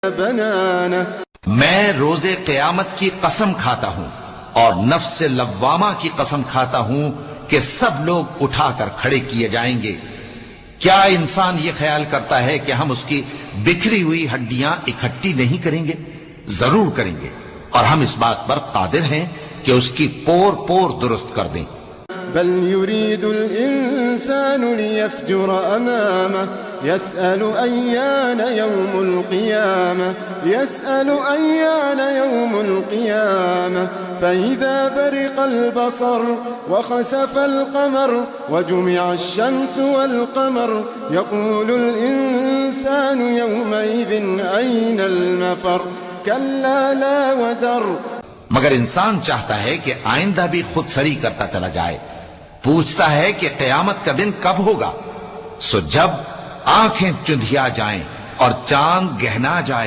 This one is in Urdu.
بنانه میں روز قیامت کی قسم کھاتا ہوں اور نفس لوامہ کی قسم کھاتا ہوں کہ سب لوگ اٹھا کر کھڑے کیے جائیں گے۔ کیا انسان یہ خیال کرتا ہے کہ ہم اس کی بکھری ہوئی ہڈیاں اکٹھی نہیں کریں گے؟ ضرور کریں گے، اور ہم اس بات پر قادر ہیں کہ اس کی پور پور درست کر دیں۔ بل يريد الإنسان ليفجر أمامه يسأل أيان يوم القيامة فإذا برق البصر وخسف القمر وجمع الشمس والقمر يقول الإنسان يومئذ أين المفر كلا لا وزر۔ مگر انسان چاہتا ہے کہ آئندہ بھی خود سری کرتا چلا جائے، پوچھتا ہے کہ قیامت کا دن کب ہوگا، سو جب آنکھیں چندھیا جائیں اور چاند گہنا جائے